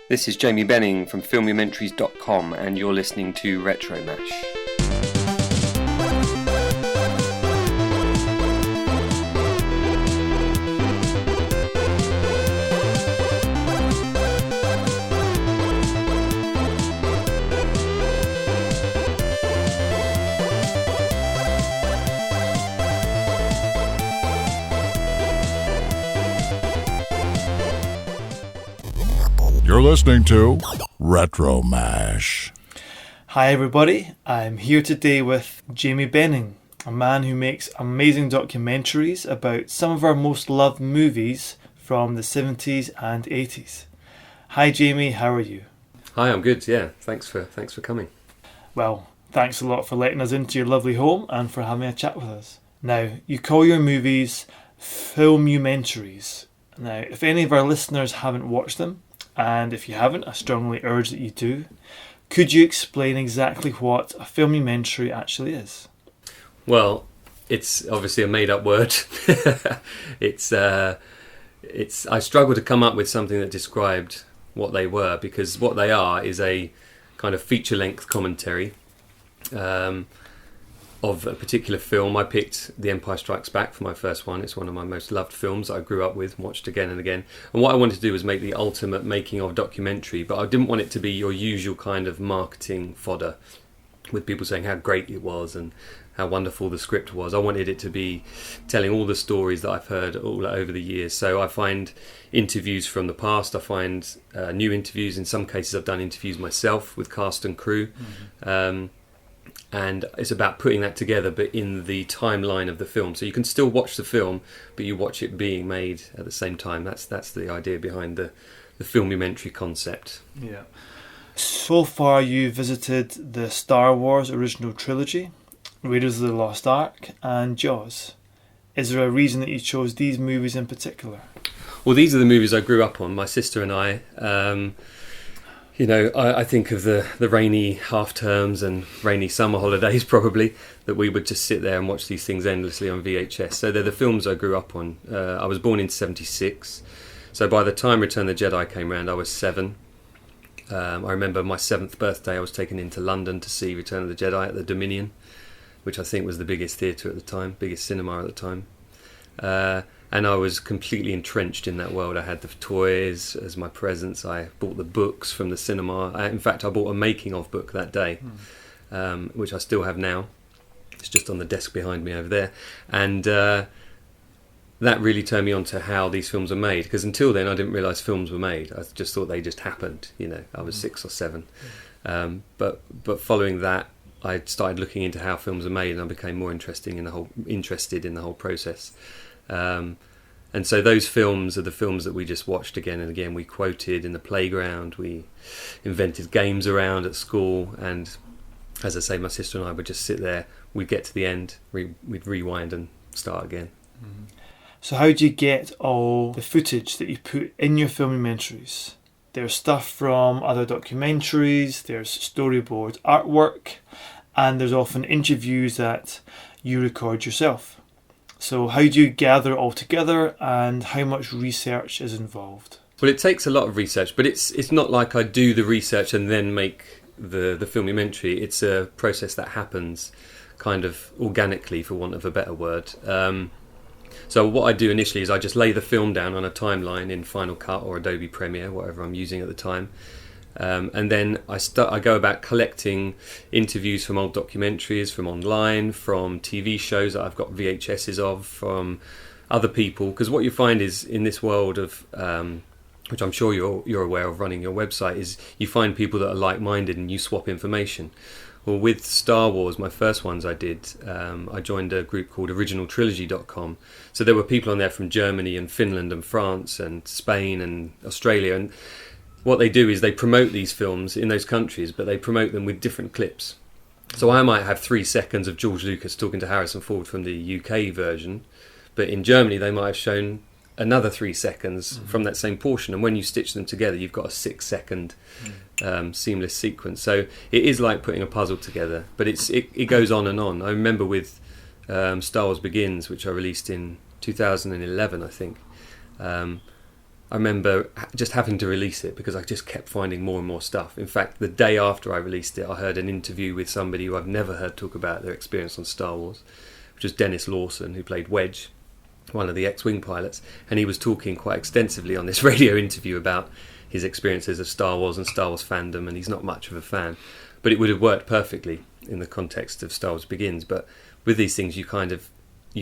This is Jamie Benning from Filmumentaries.com and you're listening to Retromash. You're listening to Retromash. Hi everybody, I'm here today with Jamie Benning, a man who makes amazing documentaries about some of our most loved movies from the 70s and 80s. Hi Jamie, how are you? Hi, I'm good, yeah. Thanks for coming. Well, thanks a lot for letting us into your lovely home and for having a chat with us. Now, you call your movies Filmumentaries. Now, if any of our listeners haven't watched them, and if you haven't, I strongly urge that you do. Could you explain exactly what a filmumentary actually is? Well, it's obviously a made-up word. I struggled to come up with something that described what they were, because what they are is a kind of feature-length commentary of a particular film. I picked The Empire Strikes Back for my first one. It's one of my most loved films that I grew up with, watched again and again. And what I wanted to do was make the ultimate making of documentary, but I didn't want it to be your usual kind of marketing fodder with people saying how great it was and how wonderful the script was. I wanted it to be telling all the stories that I've heard all over the years. So I find interviews from the past, I find new interviews. In some cases I've done interviews myself with cast and crew. Mm-hmm. And it's about putting that together, but in the timeline of the film. So you can still watch the film, but you watch it being made at the same time. That's the idea behind the filmumentary concept. Yeah. So far you visited the Star Wars original trilogy, Raiders of the Lost Ark, and Jaws. Is there a reason that you chose these movies in particular? Well, these are the movies I grew up on, my sister and I. I think of the rainy half-terms and rainy summer holidays, probably, that we would just sit there and watch these things endlessly on VHS. So they're the films I grew up on. I was born in 1976, so by the time Return of the Jedi came around, I was 7. I remember my 7th birthday, I was taken into London to see Return of the Jedi at the Dominion, which I think was the biggest theatre at the time, biggest cinema at the time. And I was completely entrenched in that world. I had the toys as my presents. I bought the books from the cinema. In fact, I bought a making of book that day, which I still have now. It's just on the desk behind me over there. And that really turned me on to how these films are made. Because until then, I didn't realise films were made. I just thought they just happened. I was 6 or 7. But following that, I started looking into how films are made, and I became more interested in the whole process. And so those films are the films that we just watched again and again. We quoted in the playground, we invented games around at school, and as I say, my sister and I would just sit there, we'd get to the end, we'd rewind and start again. Mm-hmm. So how do you get all the footage that you put in your filmumentaries? There's stuff from other documentaries, there's storyboard artwork, and there's often interviews that you record yourself. So how do you gather it all together, and how much research is involved? Well, it takes a lot of research, but it's not like I do the research and then make the filmumentary. It's a process that happens kind of organically, for want of a better word. So what I do initially is I just lay the film down on a timeline in Final Cut or Adobe Premiere, whatever I'm using at the time. And then I go about collecting interviews from old documentaries, from online, from TV shows that I've got VHSs of, from other people. Because what you find is, in this world of, which I'm sure you're aware of running your website, is you find people that are like-minded and you swap information. Well, with Star Wars, my first ones I did, I joined a group called originaltrilogy.com. So there were people on there from Germany and Finland and France and Spain and Australia, and what they do is they promote these films in those countries, but they promote them with different clips. So I might have 3 seconds of George Lucas talking to Harrison Ford from the UK version, but in Germany they might have shown another 3 seconds from that same portion, and when you stitch them together you've got a 6-second seamless sequence. So it is like putting a puzzle together, but it goes on and on. I remember with Star Wars Begins, which I released in 2011, I think, I remember just having to release it because I just kept finding more and more stuff. In fact, the day after I released it, I heard an interview with somebody who I've never heard talk about their experience on Star Wars, which was Dennis Lawson, who played Wedge, one of the X-Wing pilots, and he was talking quite extensively on this radio interview about his experiences of Star Wars and Star Wars fandom, and he's not much of a fan. But it would have worked perfectly in the context of Star Wars Begins. But with these things, you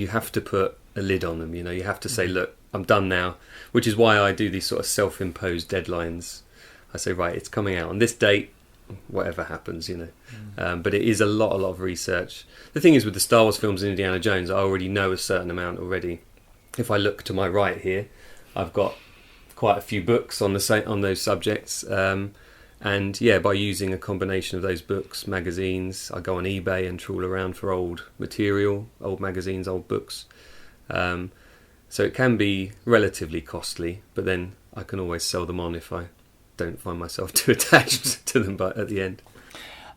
have to put a lid on them. You have to say, look, I'm done now, which is why I do these sort of self-imposed deadlines. I say, right, it's coming out on this date, whatever happens, But it is a lot of research. The thing is, with the Star Wars films and Indiana Jones, I already know a certain amount already. If I look to my right here, I've got quite a few books on those subjects. And yeah, by using a combination of those books, magazines, I go on eBay and trawl around for old material, old magazines, old books. So it can be relatively costly, but then I can always sell them on if I don't find myself too attached to them at the end.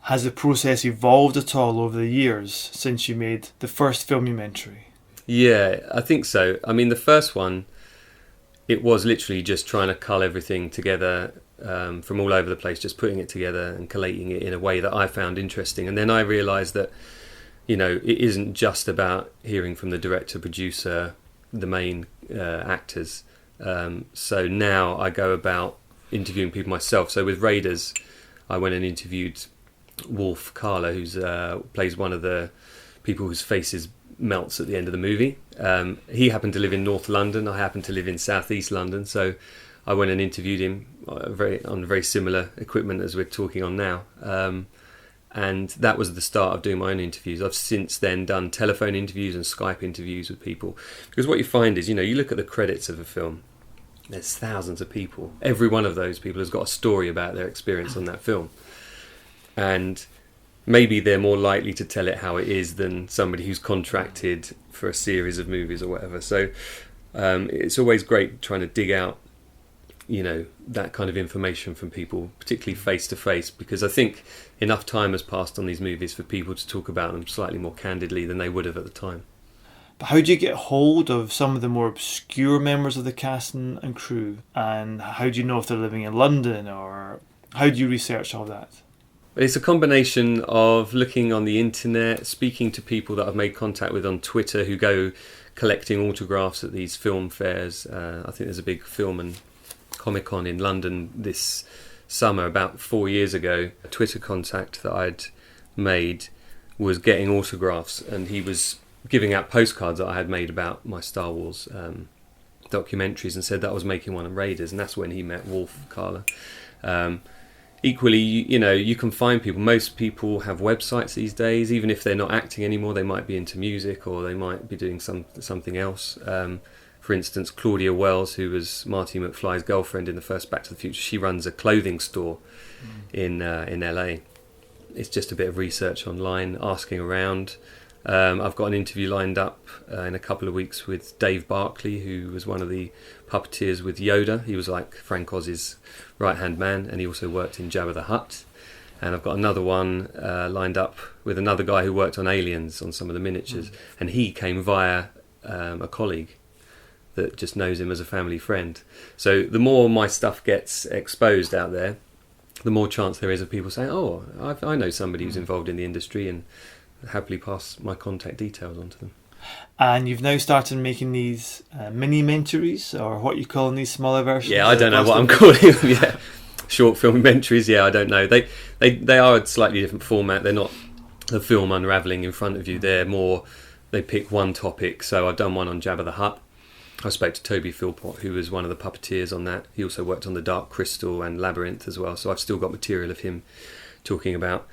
Has the process evolved at all over the years since you made the first Filmumentary? Yeah, I think so. I mean, the first one, it was literally just trying to cull everything together from all over the place, just putting it together and collating it in a way that I found interesting. And then I realised that, it isn't just about hearing from the director, producer, the main actors. So now I go about interviewing people myself. So with Raiders, I went and interviewed Wolf Carla, who plays one of the people whose faces melts at the end of the movie. He happened to live in North London. I happened to live in South East London. So I went and interviewed him on very similar equipment as we're talking on now. And that was the start of doing my own interviews. I've since then done telephone interviews and Skype interviews with people. Because what you find is, you look at the credits of a film, there's thousands of people. Every one of those people has got a story about their experience on that film. And maybe they're more likely to tell it how it is than somebody who's contracted for a series of movies or whatever. So it's always great trying to dig out, that kind of information from people, particularly face to face, because I think enough time has passed on these movies for people to talk about them slightly more candidly than they would have at the time. But how do you get hold of some of the more obscure members of the cast and crew? And how do you know if they're living in London, or how do you research all that? It's a combination of looking on the internet, speaking to people that I've made contact with on Twitter who go collecting autographs at these film fairs. I think there's a big film and Comic-Con in London this summer. About 4 years ago, a Twitter contact that I'd made was getting autographs, and he was giving out postcards that I had made about my Star Wars documentaries, and said that I was making one on Raiders, and that's when he met Wolf Carla. Equally, you can find people. Most people have websites these days. Even if they're not acting anymore, they might be into music, or they might be doing something else. For instance, Claudia Wells, who was Marty McFly's girlfriend in the first Back to the Future, she runs a clothing store in LA. It's just a bit of research online, asking around. I've got an interview lined up in a couple of weeks with Dave Barclay, who was one of the puppeteers with Yoda. He was like Frank Oz's right-hand man, and he also worked in Jabba the Hutt. And I've got another one lined up with another guy who worked on Aliens, on some of the miniatures, and he came via a colleague that just knows him as a family friend. So the more my stuff gets exposed out there, the more chance there is of people saying, oh, I know somebody who's involved in the industry, and happily pass my contact details on to them. And you've now started making these mini-mentaries, or what you call these smaller versions? Yeah, I don't know what I'm calling them. Yeah, short filmumentaries. Yeah, I don't know. They are a slightly different format. They're not the film unravelling in front of you. They're more, they pick one topic. So I've done one on Jabba the Hutt. I spoke to Toby Philpott, who was one of the puppeteers on that. He also worked on The Dark Crystal and Labyrinth as well. So I've still got material of him talking about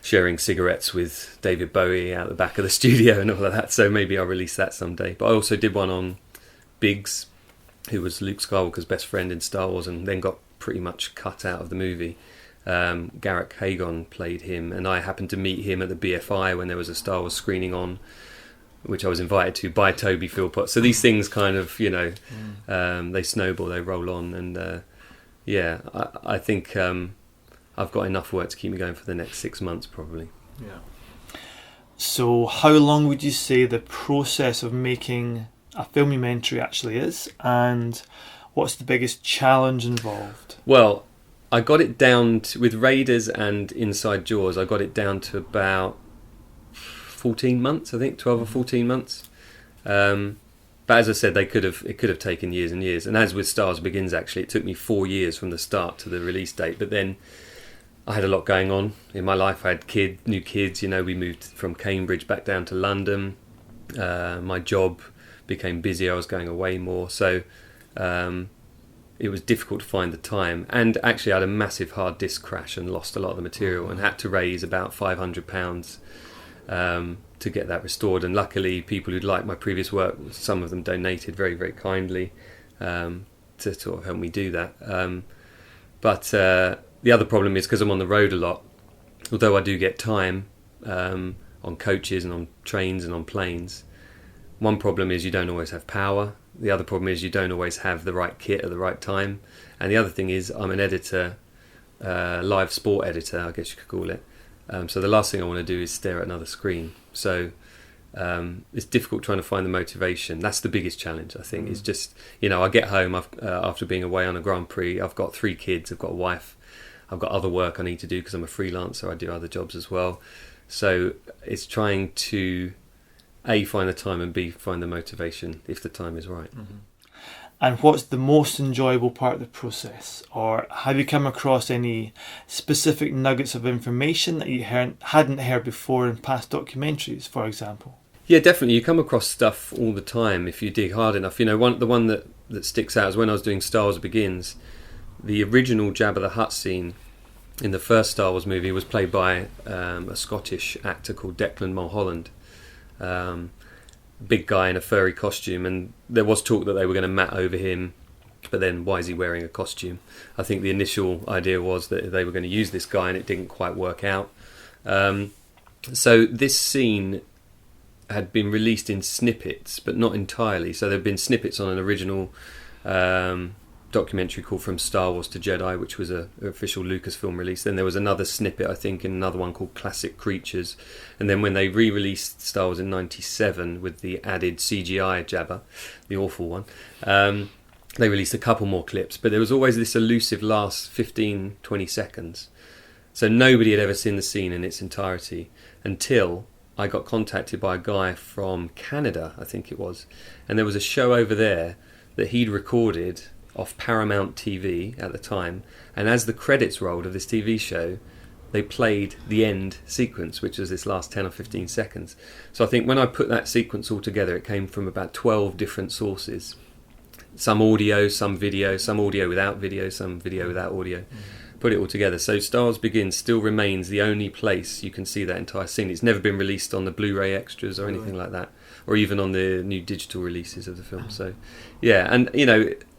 sharing cigarettes with David Bowie out the back of the studio and all of that. So maybe I'll release that someday. But I also did one on Biggs, who was Luke Skywalker's best friend in Star Wars, and then got pretty much cut out of the movie. Garrick Hagon played him, and I happened to meet him at the BFI when there was a Star Wars screening on, which I was invited to by Toby Philpott. So these things kind of, they snowball, they roll on, and I think I've got enough work to keep me going for the next 6 months probably. Yeah. So how long would you say the process of making a filmumentary actually is, and What's the biggest challenge involved? Well, I got it down to, with Raiders and Inside Jaws, I got it down to about 14 months, I think, 12 or 14 months. But as I said, it could have taken years and years. And as with Stars Begins, actually, it took me 4 years from the start to the release date. But then I had a lot going on in my life. I had new kids. We moved from Cambridge back down to London. My job became busy. I was going away more. So it was difficult to find the time. And actually, I had a massive hard disk crash and lost a lot of the material and had to raise about £500 to get that restored. And luckily, people who'd liked my previous work, some of them donated very, very kindly to sort of help me do that. But the other problem is because I'm on the road a lot, although I do get time on coaches and on trains and on planes, one problem is you don't always have power. The other problem is you don't always have the right kit at the right time. And the other thing is I'm an editor, live sport editor, I guess you could call it. So the last thing I want to do is stare at another screen. So it's difficult trying to find the motivation. That's the biggest challenge, I think. Is just, I get home after being away on a Grand Prix. I've got 3 kids. I've got a wife. I've got other work I need to do because I'm a freelancer. I do other jobs as well. So it's trying to A, find the time, and B, find the motivation if the time is right. Mm-hmm. And what's the most enjoyable part of the process? Or have you come across any specific nuggets of information that you hadn't heard before in past documentaries, for example? Yeah, definitely. You come across stuff all the time if you dig hard enough. The one that sticks out is when I was doing Star Wars Begins, the original Jabba the Hutt scene in the first Star Wars movie was played by a Scottish actor called Declan Mulholland. Big guy in a furry costume, and there was talk that they were going to matte over him, but then why is he wearing a costume? I think the initial idea was that they were going to use this guy, and it didn't quite work out. So this scene had been released in snippets, but not entirely. So there had been snippets on an original documentary called From Star Wars to Jedi, which was an official Lucasfilm release. Then there was another snippet, I think, in another one called Classic Creatures. And then when they re-released Star Wars in 97 with the added CGI Jabba, the awful one, they released a couple more clips. But there was always this elusive last 15, 20 seconds. So nobody had ever seen the scene in its entirety until I got contacted by a guy from Canada, I think it was. And there was a show over there that he'd recorded off Paramount TV at the time, and as the credits rolled of this TV show, they played the end sequence, which was this last 10 or 15 seconds. So I think when I put that sequence all together, it came from about 12 different sources. Some audio, some video, some audio without video, some video without audio. Put it all together. So Star Wars Begins still remains the only place you can see that entire scene. It's never been released on the Blu-ray extras or anything like that, or even on the new digital releases of the film. So yeah, and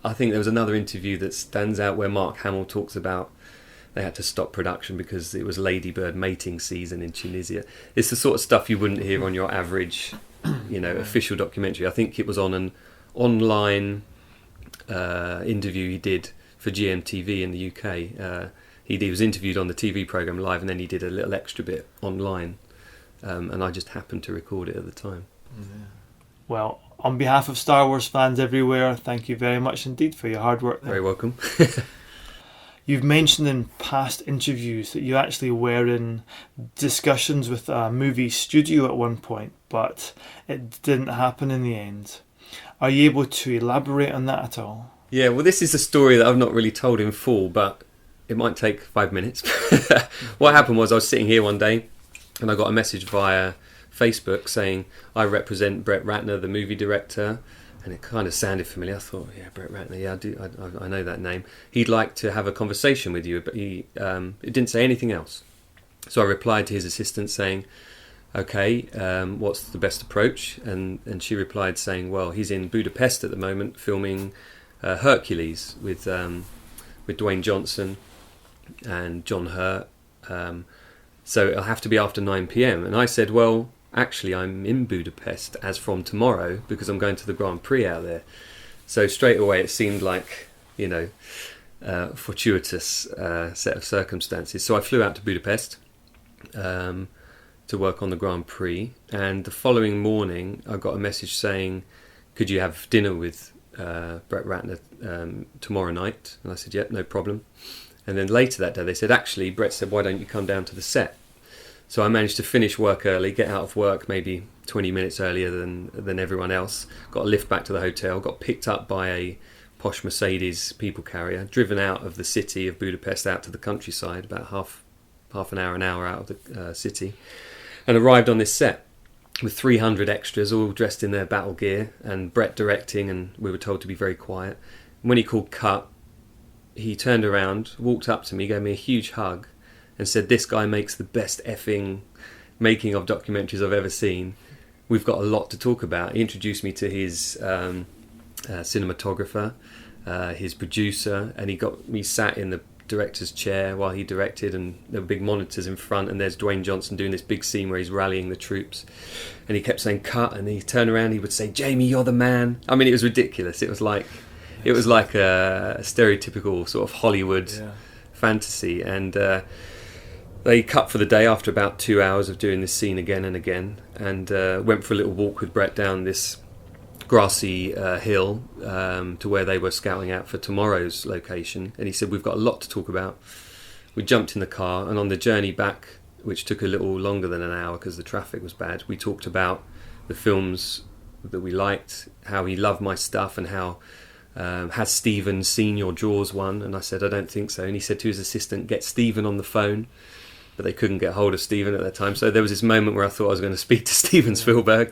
I think there was another interview that stands out where Mark Hamill talks about they had to stop production because it was ladybird mating season in Tunisia. It's the sort of stuff you wouldn't hear on your average, official documentary. I think it was on an online interview he did for GMTV in the UK. He was interviewed on the TV programme live, and then he did a little extra bit online, and I just happened to record it at the time. Yeah. Well, on behalf of Star Wars fans everywhere, thank you very much indeed for your hard work there. Very welcome. You've mentioned in past interviews that you actually were in discussions with a movie studio at one point, but it didn't happen in the end. Are you able to elaborate on that at all? Yeah, well, this is a story that I've not really told in full, but it might take 5 minutes. What happened was I was sitting here one day and I got a message via Facebook saying, I represent Brett Ratner, the movie director, and it kind of sounded familiar. I thought, yeah, Brett Ratner, yeah, I know that name. He'd like to have a conversation with you, but it didn't say anything else. So I replied to his assistant saying, okay, what's the best approach? And she replied saying, well, he's in Budapest at the moment filming Hercules with Dwayne Johnson and John Hurt, so it'll have to be after 9 p.m. And I said, well, actually I'm in Budapest as from tomorrow because I'm going to the Grand Prix out there. So straight away it seemed like fortuitous set of circumstances. So I flew out to Budapest to work on the Grand Prix, and the following morning I got a message saying, could you have dinner with Brett Ratner tomorrow night. And I said, yep, no problem. And then later that day they said, actually, Brett said, why don't you come down to the set? So I managed to finish work early, get out of work maybe 20 minutes earlier than everyone else, got a lift back to the hotel, got picked up by a posh Mercedes people carrier, driven out of the city of Budapest out to the countryside, about half an hour out of the city, and arrived on this set with 300 extras all dressed in their battle gear, and Brett directing, and we were told to be very quiet. And when he called cut, he turned around, walked up to me, gave me a huge hug, and said, "This guy makes the best effing making of documentaries I've ever seen. We've got a lot to talk about." He introduced me to his cinematographer, his producer, and he got me sat in the director's chair while he directed, and there were big monitors in front, and there's Dwayne Johnson doing this big scene where he's rallying the troops, and he kept saying cut, and he turned around, he would say, "Jamie, you're the man." I mean, it was ridiculous. It was like a stereotypical sort of Hollywood fantasy, and they cut for the day after about 2 hours of doing this scene again and again, and went for a little walk with Brett down this grassy hill to where they were scouting out for tomorrow's location. And he said, "We've got a lot to talk about." We jumped in the car, and on the journey back, which took a little longer than an hour because the traffic was bad, we talked about the films that we liked, how he loved my stuff, and how has Stephen seen your Jaws one? And I said, "I don't think so." And he said to his assistant, "Get Stephen on the phone." But they couldn't get hold of Stephen at that time. So there was this moment where I thought I was going to speak to Steven Spielberg.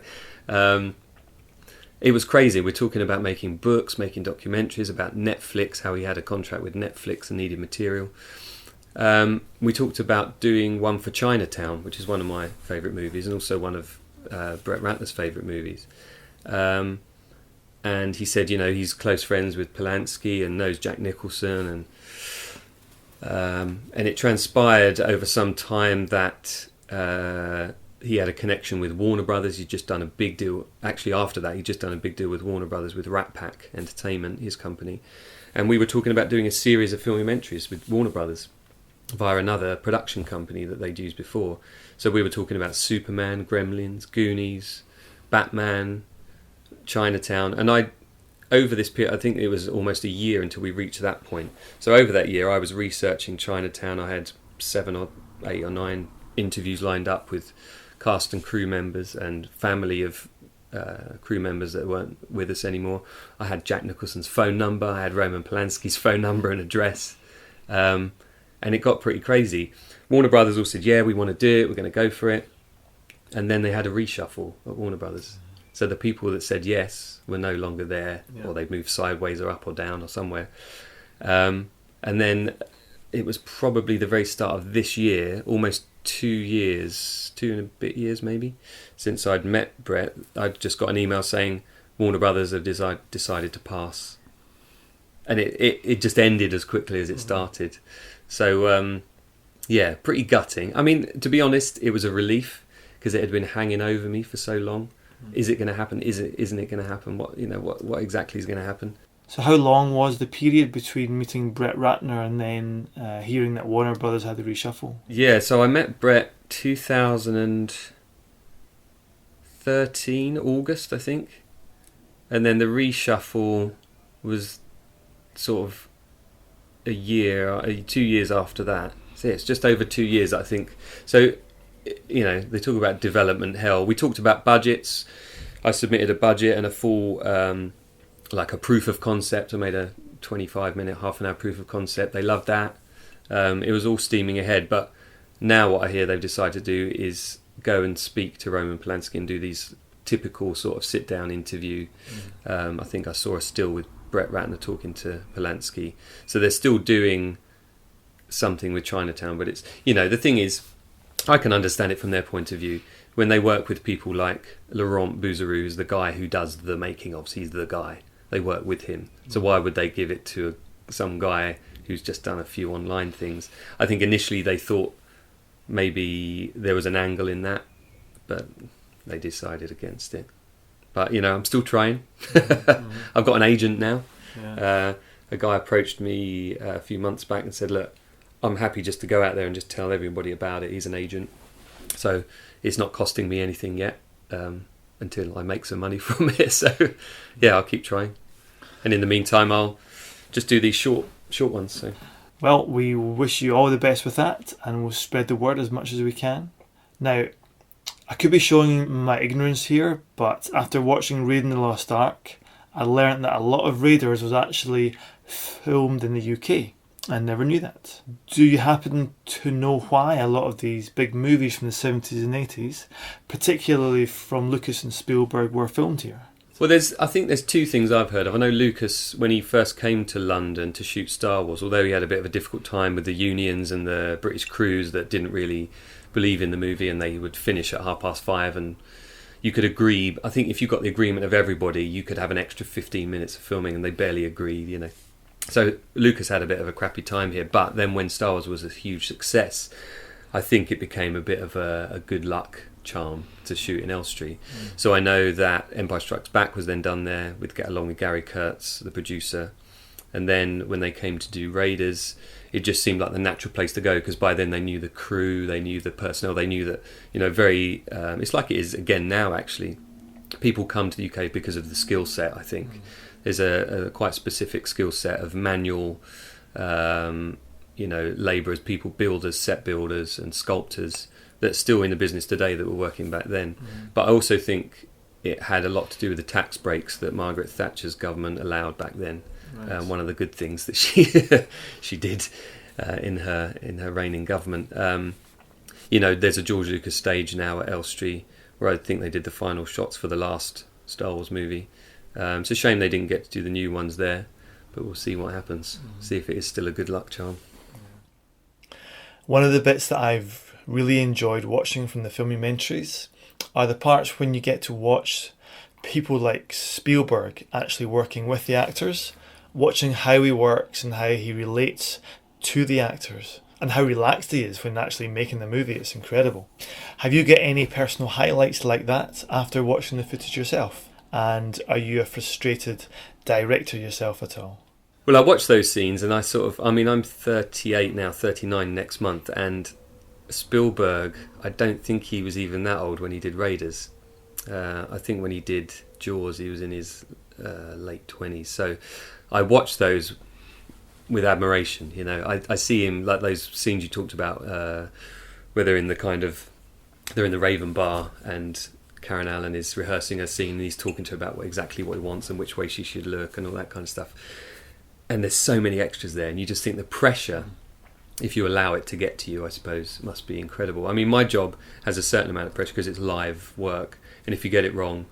It was crazy. We're talking about making books, making documentaries, about Netflix, how he had a contract with Netflix and needed material. We talked about doing one for Chinatown, which is one of my favourite movies, and also one of Brett Ratner's favourite movies. And he said, he's close friends with Polanski and knows Jack Nicholson, and it transpired over some time that he had a connection with Warner Brothers. He'd just done a big deal. Actually, after that, he'd just done a big deal with Warner Brothers, with Rat Pack Entertainment, his company. And we were talking about doing a series of filmumentaries with Warner Brothers via another production company that they'd used before. So we were talking about Superman, Gremlins, Goonies, Batman, Chinatown. And over this period, I think it was almost a year until we reached that point. So over that year, I was researching Chinatown. I had 7 or 8 or 9 interviews lined up with cast and crew members and family of crew members that weren't with us anymore. I had Jack Nicholson's phone number. I had Roman Polanski's phone number and address. And it got pretty crazy. Warner Brothers all said, "Yeah, we want to do it. We're going to go for it." And then they had a reshuffle at Warner Brothers. So the people that said yes were no longer there, or they'd moved sideways or up or down or somewhere. And then it was probably the very start of this year, almost 2 and a bit years maybe, since I'd met Brett. I'd just got an email saying Warner Brothers have decided to pass. And it just ended as quickly as it started. So, pretty gutting. I mean, to be honest, it was a relief because it had been hanging over me for so long. Is it going to happen? Isn't it going to happen? What exactly is going to happen? So how long was the period between meeting Brett Ratner and then hearing that Warner Brothers had the reshuffle? Yeah, so I met Brett 2013, August, I think. And then the reshuffle was sort of a year, 2 years after that. So it's just over 2 years, I think. So, they talk about development hell. We talked about budgets. I submitted a budget and a full, like a proof of concept. I made a 25-minute, half-an-hour proof of concept. They loved that. It was all steaming ahead. But now what I hear they've decided to do is go and speak to Roman Polanski and do these typical sort of sit-down interview. I think I saw a still with Brett Ratner talking to Polanski. So they're still doing something with Chinatown. But it's, the thing is, I can understand it from their point of view. When they work with people like Laurent Bouzeroux, who's the guy who does the making of, he's the guy. They work with him. So why would they give it to some guy who's just done a few online things? I think initially they thought maybe there was an angle in that, but they decided against it. But, I'm still trying. I've got an agent now. Yeah. A guy approached me a few months back and said, "Look, I'm happy just to go out there and just tell everybody about it." He's an agent. So it's not costing me anything yet until I make some money from it. So, yeah, I'll keep trying. And in the meantime, I'll just do these short ones. So. Well, we wish you all the best with that, and we'll spread the word as much as we can. Now, I could be showing my ignorance here, but after watching Raiding the Lost Ark, I learnt that a lot of Raiders was actually filmed in the UK. I never knew that. Do you happen to know why a lot of these big movies from the 70s and 80s, particularly from Lucas and Spielberg, were filmed here? Well, I think there's two things I've heard of. I know Lucas, when he first came to London to shoot Star Wars, although he had a bit of a difficult time with the unions and the British crews that didn't really believe in the movie, and they would finish at 5:30, and you could agree. I think if you got the agreement of everybody, you could have an extra 15 minutes of filming, and they barely agreed, you know. So Lucas had a bit of a crappy time here, but then when Star Wars was a huge success, I think it became a bit of a good luck charm to shoot in Elstree. So I know that Empire Strikes Back was then done there along with Gary Kurtz, the producer, and then when they came to do Raiders, it just seemed like the natural place to go, because by then they knew the crew, they knew the personnel, they knew that, you know, it's like it is again now actually. People come to the UK because of the skill set, I think. There's a quite specific skill set of manual, labourers, people, builders, set builders and sculptors that's still in the business today that were working back then. But I also think it had a lot to do with the tax breaks that Margaret Thatcher's government allowed back then. Right. One of the good things that she did in her reign in government. There's a George Lucas stage now at Elstree where I think they did the final shots for the last Star Wars movie. It's a shame they didn't get to do the new ones there, but we'll see what happens. See if it is still a good luck charm. One of the bits that I've really enjoyed watching from the Filmumentaries are the parts when you get to watch people like Spielberg actually working with the actors, watching how he works and how he relates to the actors and how relaxed he is when actually making the movie. It's incredible. Have you got any personal highlights like that after watching the footage yourself? And are you a frustrated director yourself at all? Well, I watched those scenes and I'm 38 now, 39 next month, and Spielberg, I don't think he was even that old when he did Raiders. I think when he did Jaws, he was in his late 20s. So I watched those with admiration. You know, I see him like those scenes you talked about, where they're in the Raven Bar and Karen Allen is rehearsing a scene and he's talking to her about exactly what he wants and which way she should look and all that kind of stuff. And there's so many extras there, and you just think the pressure, if you allow it to get to you, I suppose, must be incredible. I mean, my job has a certain amount of pressure because it's live work, and if you get it wrong,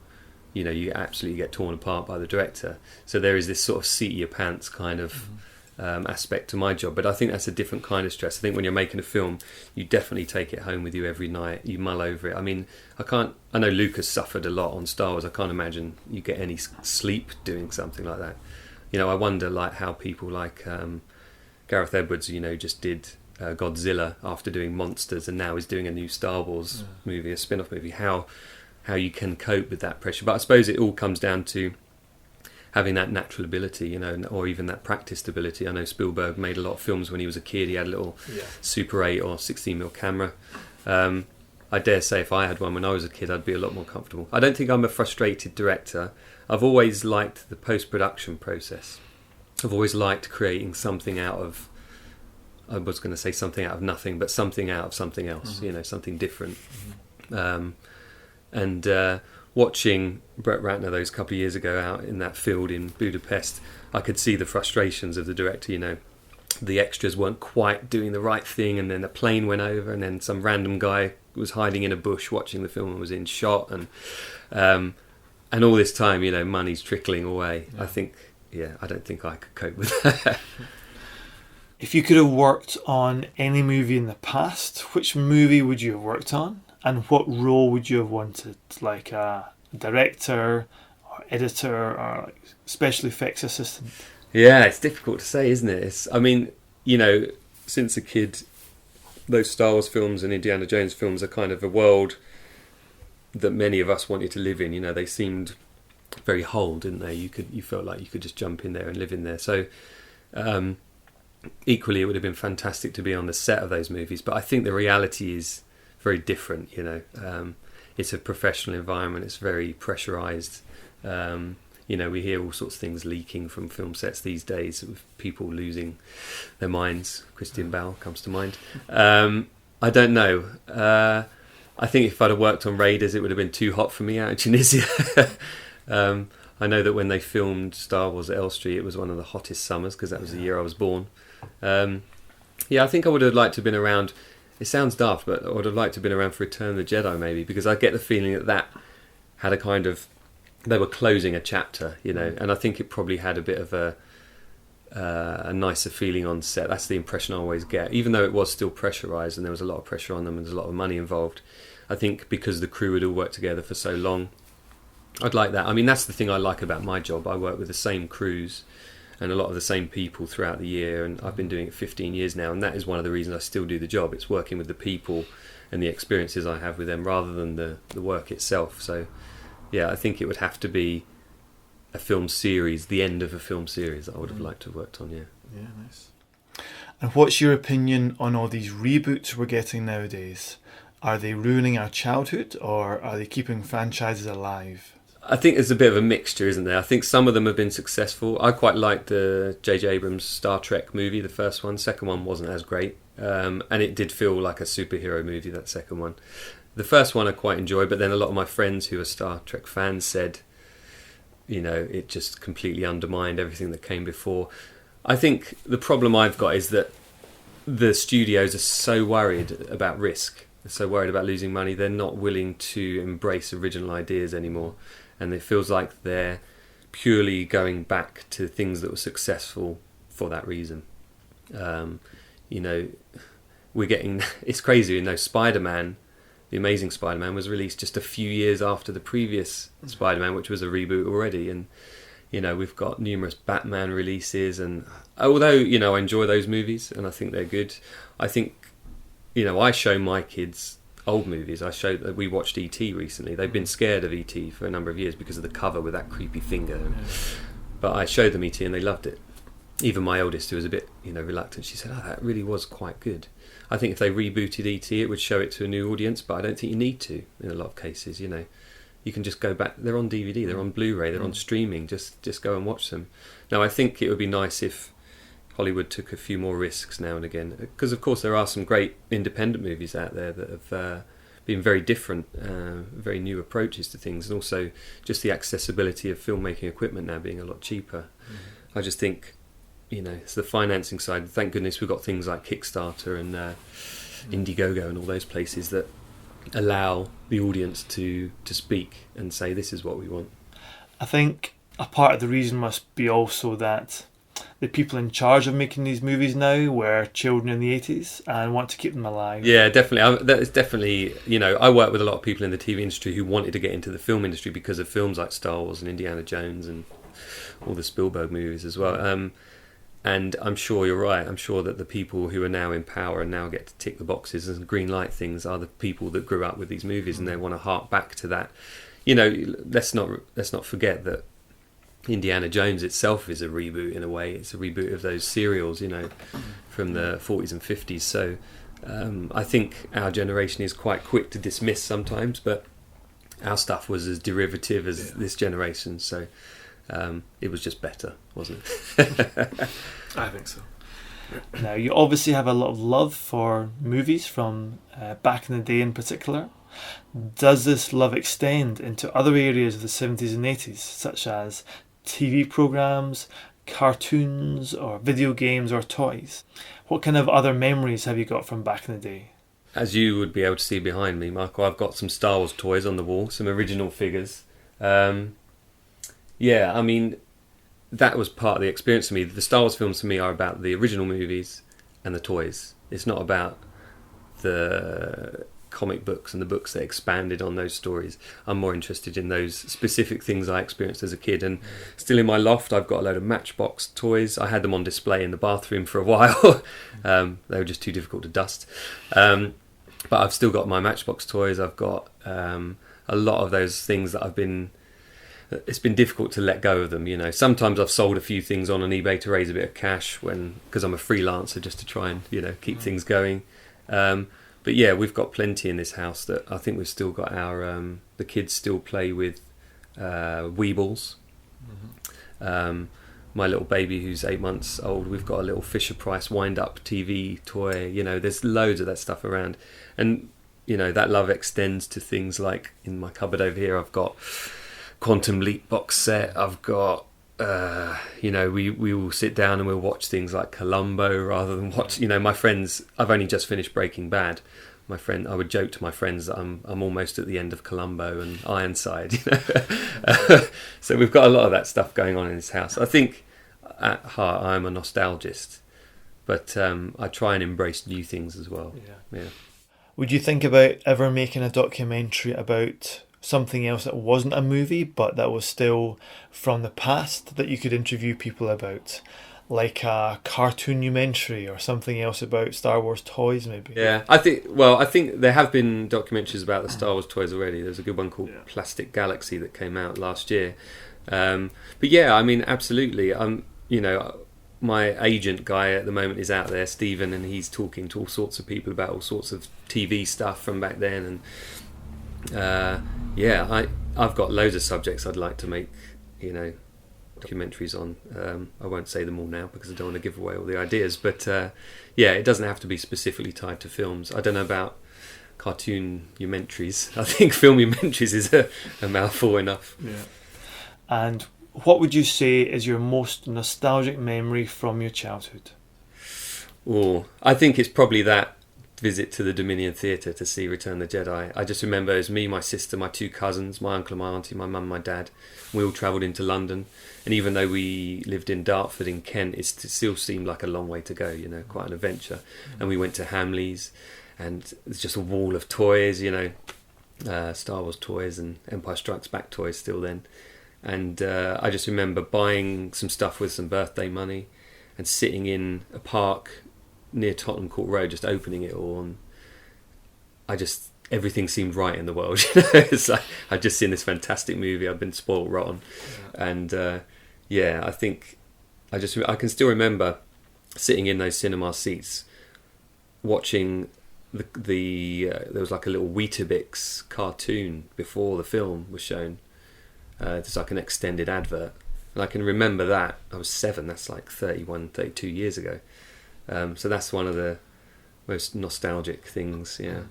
you know, you absolutely get torn apart by the director. So there is this sort of seat your pants kind of aspect to my job, but I think that's a different kind of stress. I think when you're making a film, you definitely take it home with you every night. You mull over it. I mean, I know Lucas suffered a lot on Star Wars. I can't imagine you get any sleep doing something like that. You know, I wonder like how people like Gareth Edwards, you know, just did Godzilla after doing Monsters, and now is doing a new Star Wars movie, a spin-off movie. How you can cope with that pressure. But I suppose it all comes down to having that natural ability, you know, or even that practiced ability. I know Spielberg made a lot of films when he was a kid. He had a little Super 8 or 16mm camera. I dare say if I had one when I was a kid, I'd be a lot more comfortable. I don't think I'm a frustrated director. I've always liked the post-production process. I've always liked creating something out of, I was going to say something out of nothing, but something out of something else, you know, something different. Watching Brett Ratner those couple of years ago out in that field in Budapest, I could see the frustrations of the director. You know, the extras weren't quite doing the right thing, and then the plane went over, and then some random guy was hiding in a bush watching the film and was in shot, and all this time, you know, money's trickling away. I don't think I could cope with that. If you could have worked on any movie in the past, which movie would you have worked on? And what role would you have wanted? Like a director or editor or like special effects assistant? Yeah, it's difficult to say, isn't it? I mean, you know, since a kid, those Star Wars films and Indiana Jones films are kind of a world that many of us wanted to live in. You know, they seemed very whole, didn't they? You felt like you could just jump in there and live in there. So equally, it would have been fantastic to be on the set of those movies. But I think the reality is very different. You know, it's a professional environment. It's very pressurized. we hear all sorts of things leaking from film sets these days, with people losing their minds. Christian Bale comes to mind. I don't know. I think if I'd have worked on Raiders, it would have been too hot for me out in Tunisia. I know that when they filmed Star Wars at Elstree, it was one of the hottest summers, because that was the year I was born. I think I would have liked to have been around. It sounds daft, but I would have liked to have been around for Return of the Jedi, maybe, because I get the feeling that had a kind of... They were closing a chapter, and I think it probably had a bit of a nicer feeling on set. That's the impression I always get, even though it was still pressurised and there was a lot of pressure on them and there's a lot of money involved. I think because the crew had all worked together for so long, I'd like that. I mean, that's the thing I like about my job. I work with the same crews and a lot of the same people throughout the year, and I've been doing it 15 years now, and that is one of the reasons I still do the job. It's working with the people and the experiences I have with them rather than the work itself. So yeah, I think it would have to be a film series, the end of a film series that I would have liked to have worked on. Yeah, nice. And what's your opinion on all these reboots we're getting nowadays? Are they ruining our childhood, or are they keeping franchises alive? I think there's a bit of a mixture, isn't there? I think some of them have been successful. I quite liked the J.J. Abrams Star Trek movie, the first one. Second one wasn't as great, and it did feel like a superhero movie, that second one. The first one I quite enjoyed, but then a lot of my friends who are Star Trek fans said, it just completely undermined everything that came before. I think the problem I've got is that the studios are so worried about risk. They're so worried about losing money, they're not willing to embrace original ideas anymore. And it feels like they're purely going back to things that were successful for that reason. We're getting... It's crazy, Spider-Man, The Amazing Spider-Man, was released just a few years after the previous Spider-Man, which was a reboot already. And, we've got numerous Batman releases. And although, I enjoy those movies and I think they're good, I think, I show my kids old movies. We watched E.T. recently. They've been scared of E.T. for a number of years because of the cover with that creepy finger. But I showed them E.T. and they loved it. Even my oldest, who was a bit, reluctant, she said, "Oh, that really was quite good." I think if they rebooted E.T., it would show it to a new audience, but I don't think you need to in a lot of cases. You can just go back. They're on DVD, they're on Blu-ray, they're on streaming. Just go and watch them. Now, I think it would be nice if Hollywood took a few more risks now and again, because of course there are some great independent movies out there that have been very different, very new approaches to things, and also just the accessibility of filmmaking equipment now being a lot cheaper. I just think, it's the financing side. Thank goodness we've got things like Kickstarter and Indiegogo and all those places that allow the audience to speak and say, this is what we want. I think a part of the reason must be also that the people in charge of making these movies now were children in the 80s and want to keep them alive. Yeah, definitely. That is definitely, I work with a lot of people in the TV industry who wanted to get into the film industry because of films like Star Wars and Indiana Jones and all the Spielberg movies as well. And I'm sure you're right. I'm sure that the people who are now in power and now get to tick the boxes and green light things are the people that grew up with these movies, and they want to hark back to that. Let's not forget that Indiana Jones itself is a reboot in a way. It's a reboot of those serials, from the 40s and 50s. So I think our generation is quite quick to dismiss sometimes, but our stuff was as derivative as this generation. So it was just better, wasn't it? I think so. Now, you obviously have a lot of love for movies from back in the day in particular. Does this love extend into other areas of the 70s and 80s, such as TV programmes, cartoons, or video games or toys? What kind of other memories have you got from back in the day? As you would be able to see behind me, Michael, I've got some Star Wars toys on the wall, some original figures. Yeah, I mean, that was part of the experience for me. The Star Wars films for me are about the original movies and the toys. It's not about the comic books and the books that expanded on those stories. I'm more interested in those specific things I experienced as a kid. And still in my loft, I've got a load of Matchbox toys. I had them on display in the bathroom for a while. They were just too difficult to dust. But I've still got my Matchbox toys. I've got a lot of those things that it's been difficult to let go of them. Sometimes I've sold a few things on eBay to raise a bit of cash because I'm a freelancer, just to try and keep things going. But yeah, we've got plenty in this house that I think we've still got the kids still play with Weebles. My little baby who's 8 months old, we've got a little Fisher-Price wind-up TV toy. There's loads of that stuff around. And, that love extends to things like, in my cupboard over here, I've got Quantum Leap box set. I've got, we will sit down and we'll watch things like Columbo rather than watch, my friends, I've only just finished Breaking Bad. I would joke to my friends that I'm almost at the end of Columbo and Ironside. So we've got a lot of that stuff going on in this house. I think at heart I'm a nostalgist, but I try and embrace new things as well. Yeah. Would you think about ever making a documentary about something else that wasn't a movie but that was still from the past that you could interview people about? Like a cartoon-umentary or something else about Star Wars toys, maybe. Yeah, I think there have been documentaries about the Star Wars toys already. There's a good one called Plastic Galaxy that came out last year. But yeah, I mean, absolutely. My agent guy at the moment is out there, Stephen, and he's talking to all sorts of people about all sorts of TV stuff from back then. And I've got loads of subjects I'd like to make, documentaries on. I won't say them all now because I don't want to give away all the ideas, but it doesn't have to be specifically tied to films. I don't know about cartoon-umentaries. I think film-umentaries is a mouthful enough. Yeah. And what would you say is your most nostalgic memory from your childhood? I think it's probably that visit to the Dominion Theatre to see Return of the Jedi. I just remember it was me, my sister, my two cousins, my uncle and my auntie, my mum and my dad. We all travelled into London, and even though we lived in Dartford in Kent, it still seemed like a long way to go, quite an adventure. And we went to Hamleys, and it's just a wall of toys, Star Wars toys and Empire Strikes Back toys still then. And I just remember buying some stuff with some birthday money and sitting in a park near Tottenham Court Road, just opening it all, and everything seemed right in the world. It's like I'd just seen this fantastic movie. I've been spoiled rotten, and I think I can still remember sitting in those cinema seats, watching there was like a little Weetabix cartoon before the film was shown. There's like an extended advert, and I can remember that. I was 7. That's like 32 years ago. So that's one of the most nostalgic things, yeah.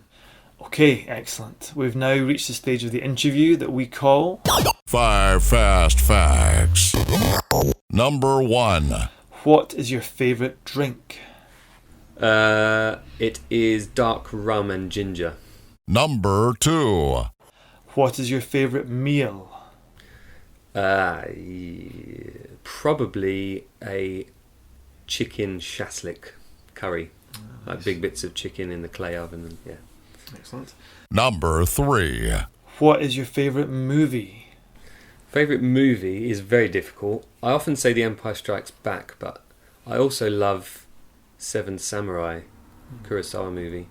Okay, excellent. We've now reached the stage of the interview that we call 5 Fast Facts. Number 1. What is your favourite drink? It is dark rum and ginger. Number 2. What is your favourite meal? Probably a chicken shashlik curry. Nice. Like big bits of chicken in the clay oven. And, yeah. Excellent. Number 3. What is your favourite movie? Favourite movie is very difficult. I often say The Empire Strikes Back, but I also love Seven Samurai, Kurosawa movie.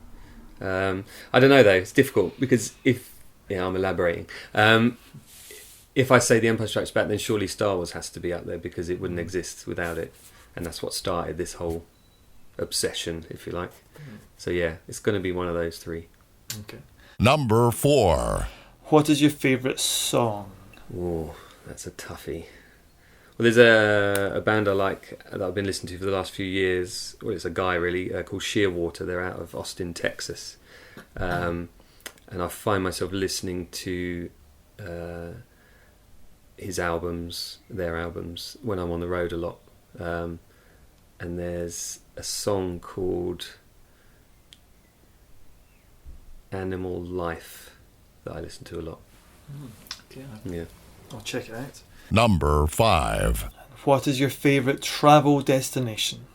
I don't know though, it's difficult because I'm elaborating. If I say The Empire Strikes Back, then surely Star Wars has to be up there because it wouldn't exist without it. And that's what started this whole obsession, if you like. So yeah, it's going to be one of those 3. Okay. Number 4. What is your favourite song? Oh, that's a toughie. Well, there's a band I like that I've been listening to for the last few years. Well, it's a guy really called Shearwater. They're out of Austin, Texas. And I find myself listening to their albums, when I'm on the road a lot. And there's a song called Animal Life that I listen to a lot. Okay. Yeah. I'll check it out. Number 5. What is your favourite travel destination?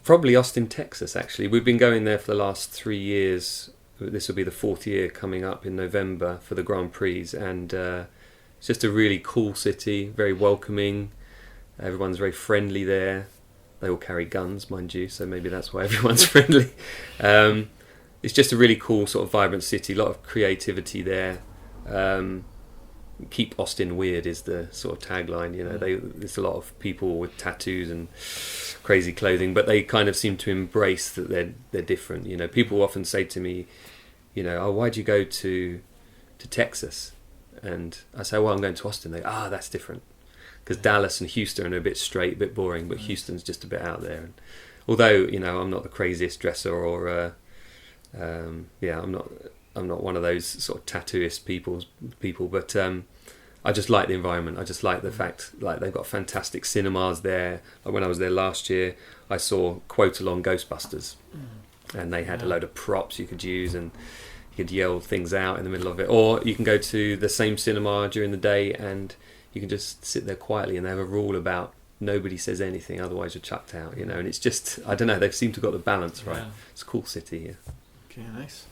Probably Austin, Texas, actually. We've been going there for the last 3 years. This will be the 4th year coming up in November for the Grand Prix, and it's just a really cool city, very welcoming. Everyone's very friendly there. They all carry guns, mind you, so maybe that's why everyone's friendly. It's just a really cool, sort of vibrant city. A lot of creativity there. Keep Austin weird is the sort of tagline. There's a lot of people with tattoos and crazy clothing, but they kind of seem to embrace that they're different. People often say to me, oh, why'd you go to Texas? And I say, well, I'm going to Austin. They go, that's different. because Dallas and Houston are a bit straight, a bit boring, but Houston's just a bit out there. And although I'm not the craziest dresser, or I'm not one of those sort of tattooist people, but I just like the environment. I just like the fact like they've got fantastic cinemas there. Like when I was there last year, I saw quote along Ghostbusters, and they had a load of props you could use, and you could yell things out in the middle of it. Or you can go to the same cinema during the day and you can just sit there quietly, and they have a rule about nobody says anything, otherwise you're chucked out, and it's just, I don't know, they seem to have got the balance right. It's a cool city here. Okay, nice.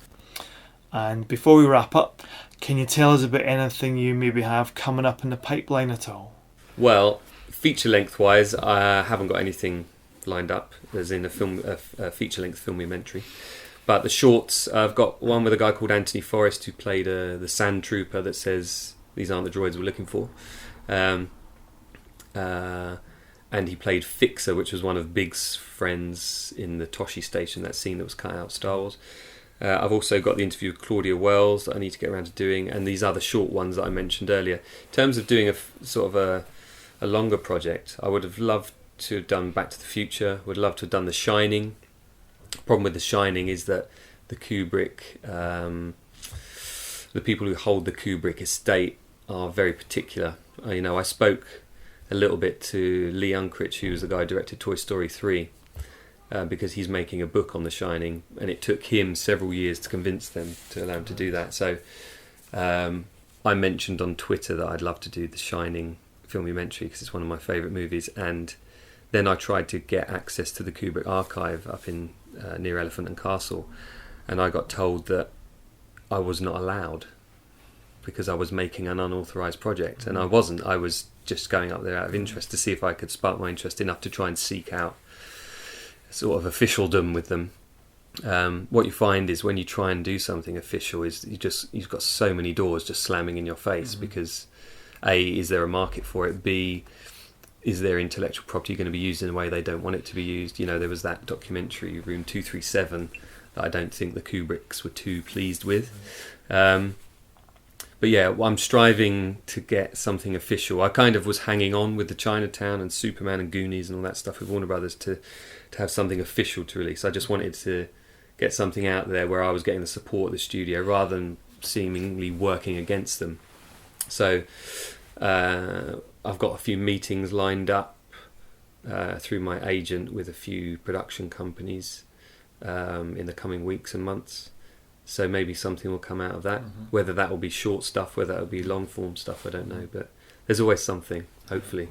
And before we wrap up, can you tell us about anything you maybe have coming up in the pipeline at all? Well, feature length wise, I haven't got anything lined up as in a feature length filmumentary. But the shorts, I've got one with a guy called Anthony Forrest who played the sand trooper that says these aren't the droids we're looking for, and he played Fixer, which was one of Big's friends in the Toshi station, that scene that was cut out of Star Wars. I've also got the interview with Claudia Wells that I need to get around to doing, and these other short ones that I mentioned earlier. In terms of doing a longer project, I would have loved to have done Back to the Future, would love to have done The Shining. The problem with The Shining is that the Kubrick, the people who hold the Kubrick estate are very particular. I spoke a little bit to Lee Unkrich, who was the guy who directed Toy Story 3, because he's making a book on The Shining, and it took him several years to convince them to allow him to do that. So I mentioned on Twitter that I'd love to do The Shining filmumentary because it's one of my favourite movies, and then I tried to get access to the Kubrick archive up in near Elephant and Castle, and I got told that I was not allowed because I was making an unauthorised project, and I wasn't. I was just going up there out of interest to see if I could spark my interest enough to try and seek out sort of officialdom with them. What you find is when you try and do something official is you've got so many doors just slamming in your face, because A, is there a market for it? B, is their intellectual property going to be used in a way they don't want it to be used? There was that documentary Room 237 that I don't think the Kubricks were too pleased with. But yeah, I'm striving to get something official. I kind of was hanging on with the Chinatown and Superman and Goonies and all that stuff with Warner Brothers to have something official to release. I just wanted to get something out there where I was getting the support of the studio rather than seemingly working against them. So I've got a few meetings lined up through my agent with a few production companies in the coming weeks and months. So maybe something will come out of that. Whether that will be short stuff, whether that will be long form stuff, I don't know. But there's always something, hopefully.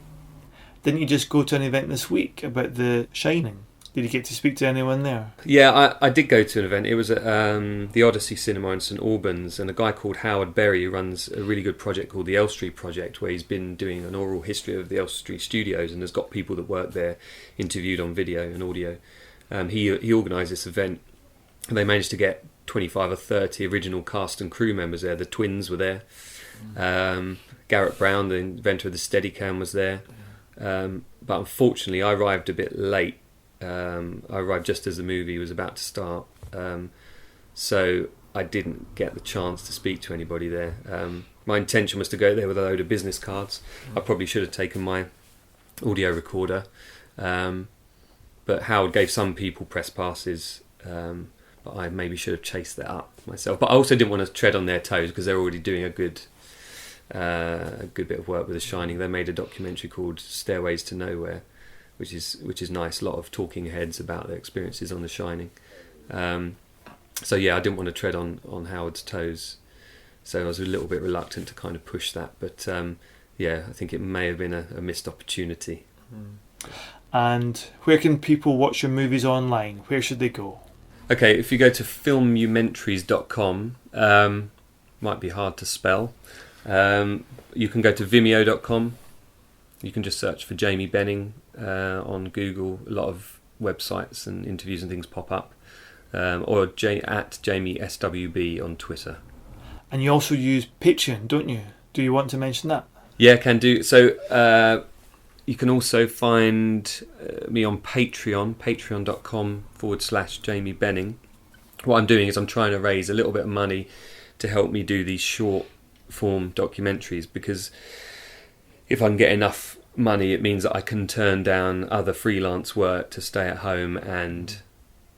Didn't you just go to an event this week about The Shining? Did you get to speak to anyone there? Yeah, I did go to an event. It was at the Odyssey Cinema in St Albans, and a guy called Howard Berry who runs a really good project called the Elstree Project, where he's been doing an oral history of the Elstree studios and has got people that work there interviewed on video and audio. He organised this event, and they managed to get 25 or 30 original cast and crew members there. The twins were there. Garrett Brown, the inventor of the Steadicam, was there. But unfortunately, I arrived a bit late. I arrived just as the movie was about to start. So I didn't get the chance to speak to anybody there. My intention was to go there with a load of business cards. I probably should have taken my audio recorder. But Howard gave some people press passes. But I maybe should have chased that up myself. But I also didn't want to tread on their toes because they're already doing a good bit of work with The Shining. They made a documentary called Stairways to Nowhere, which is nice. A lot of talking heads about their experiences on The Shining. So yeah, I didn't want to tread on Howard's toes. So I was a little bit reluctant to kind of push that. But yeah, I think it may have been a missed opportunity. And where can people watch your movies online? Where should they go? Okay, if you go to filmumentaries.com, might be hard to spell. You can go to vimeo.com. You can just search for Jamie Benning on Google. A lot of websites and interviews and things pop up. Or at Jamie SWB on Twitter. And you also use Patreon, don't you? Do you want to mention that? Yeah, can do. So you can also find me on Patreon, patreon.com/Jamie Benning. What I'm doing is I'm trying to raise a little bit of money to help me do these short form documentaries, because if I can get enough money, it means that I can turn down other freelance work to stay at home, and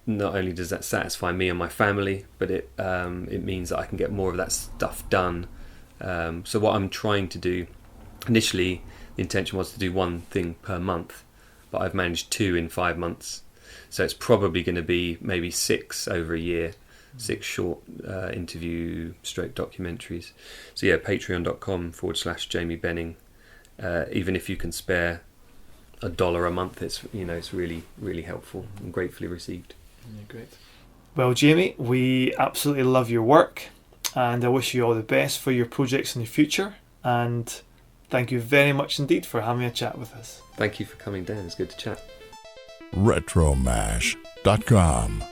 not only does that satisfy me and my family, but it means that I can get more of that stuff done. So what I'm trying to do, initially the intention was to do one thing per month, but I've managed 2 in 5 months. So it's probably going to be maybe 6 over a year, 6 short interview stroke documentaries. So yeah, patreon.com/Jamie Benning. Even if you can spare $1 a month, it's really, really helpful and gratefully received. Yeah, great. Well, Jamie, we absolutely love your work, and I wish you all the best for your projects in the future, and thank you very much indeed for having a chat with us. Thank you for coming down. It's good to chat. Retromash.com